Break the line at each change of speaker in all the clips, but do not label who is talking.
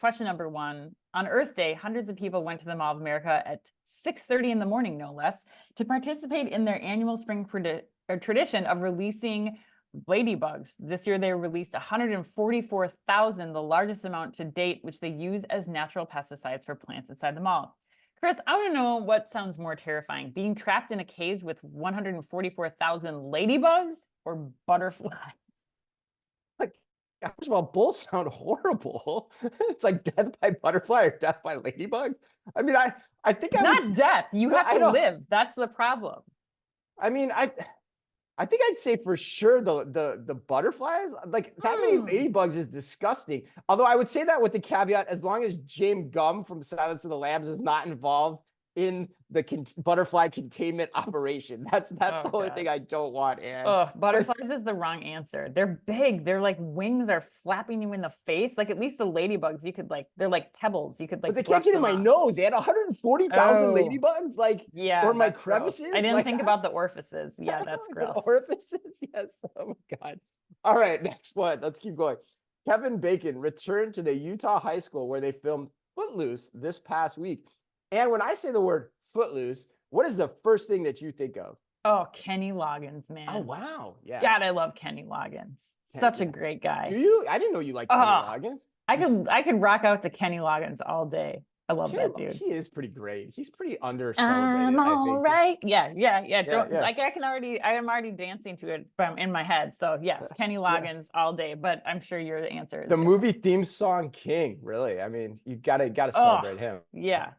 Question number 1. On Earth Day, hundreds of people went to the Mall of America at 6:30 in the morning, no less, to participate in their annual spring tradition of releasing ladybugs. This year, they released 144,000, the largest amount to date, which they use as natural pesticides for plants inside the mall. Chris, I want to know what sounds more terrifying, being trapped in a cage with 144,000 ladybugs or butterflies?
Like, first of all, both sound horrible. It's like death by butterfly or death by ladybug. I mean, I think I
Not
would,
death. You
no,
have
I
to
don't,
live. That's the problem.
I mean, I think I'd say for sure the butterflies. Like that many ladybugs is disgusting. Although I would say that with the caveat, as long as James Gumb from Silence of the Lambs is not involved in the butterfly containment operation. That's the only thing I don't want. And
butterflies is the wrong answer. They're big. They're like wings are flapping you in the face. Like at least the ladybugs, you could like, they're like pebbles. You could like,
but they can't get in my nose. They had 140,000 ladybugs, like,
yeah,
or my crevices.
I didn't
like,
think about the orifices. Yeah, that's gross.
Orifices, yes. Oh my God. All right, next one. Let's keep going. Kevin Bacon returned to the Utah high school where they filmed Footloose this past week. And when I say the word Footloose, what is the first thing that you think of?
Oh, Kenny Loggins, man.
Oh, wow. Yeah.
God, I love Kenny Loggins. Such a great guy.
Do you? I didn't know you liked Kenny Loggins.
I could rock out to Kenny Loggins all day. I love that dude.
He is pretty great. He's pretty under
celebrated. I'm all right. Yeah. I am already dancing to it in my head. So yes, Kenny Loggins all day. But I'm sure your answer is
the movie theme song king. Really, I mean, you gotta celebrate him.
Yeah.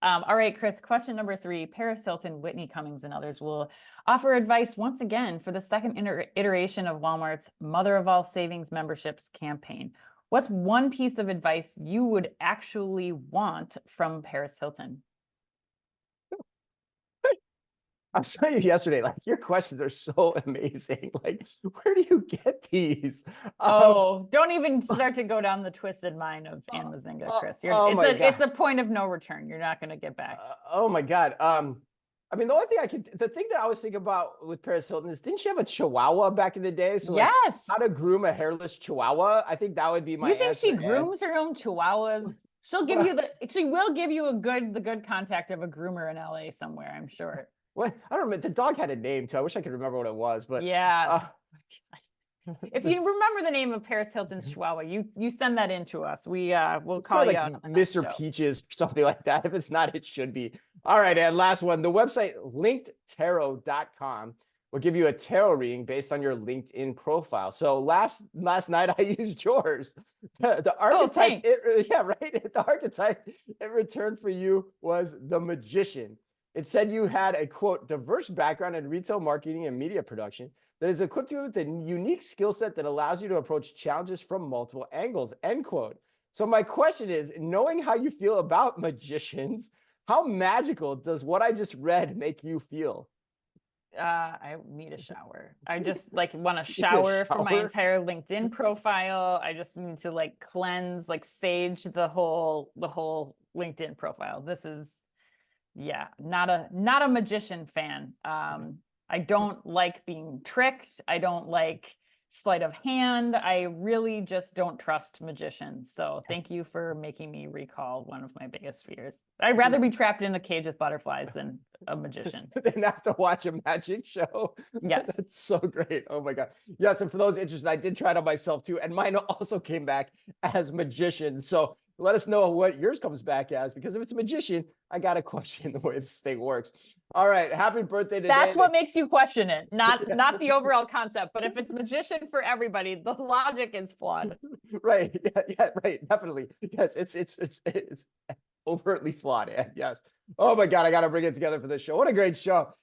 All right, Chris. Question number 3. Paris Hilton, Whitney Cummings, and others will offer advice once again for the second iteration of Walmart's Mother of All Savings memberships campaign. What's one piece of advice you would actually want from Paris Hilton?
I was telling you yesterday, like your questions are so amazing. Like, where do you get these?
Don't even start to go down the twisted mind of Ann Mazinga, Chris. It's a point of no return. You're not going to get back.
Oh my God. I mean, the thing that I was thinking about with Paris Hilton is, didn't she have a Chihuahua back in the day? So like,
yes.
How to groom a hairless Chihuahua? I think that would be my answer.
You think she grooms her own Chihuahuas? She will give you the good contact of a groomer in LA somewhere, I'm sure.
What? I don't remember. The dog had a name too. I wish I could remember what it was, but
yeah. If you remember the name of Paris Hilton's Chihuahua, you send that in to us. We'll call you out.
Mr. Peaches, something like that. If it's not, it should be. All right, and last one. The website linkedtarot.com will give you a tarot reading based on your LinkedIn profile. So last night I used yours. The archetype, the archetype it returned for you was the Magician. It said you had a, quote, diverse background in retail marketing and media production that is equipped you with a unique skill set that allows you to approach challenges from multiple angles, end quote. So my question is, knowing how you feel about magicians, how magical does what I just read make you feel?
I need a shower. I just want to shower from my entire LinkedIn profile. I just need to cleanse, sage the whole LinkedIn profile. This is, not a magician fan. I don't like being tricked. I don't like sleight of hand. I really just don't trust magicians. So thank you for making me recall one of my biggest fears. I'd rather be trapped in a cage with butterflies than a magician.
Then have to watch a magic show.
Yes.
That's so great. Oh my God. Yes. And for those interested, I did try it on myself too. And mine also came back as magician. So let us know what yours comes back as, because if it's a magician, I got to question the way this thing works. All right. Happy birthday today.
That's what makes you question it, not the overall concept. But if it's magician for everybody, the logic is flawed.
Right. Yeah, right. Definitely. Yes. It's overtly flawed. Yes. Oh my God. I got to bring it together for this show. What a great show.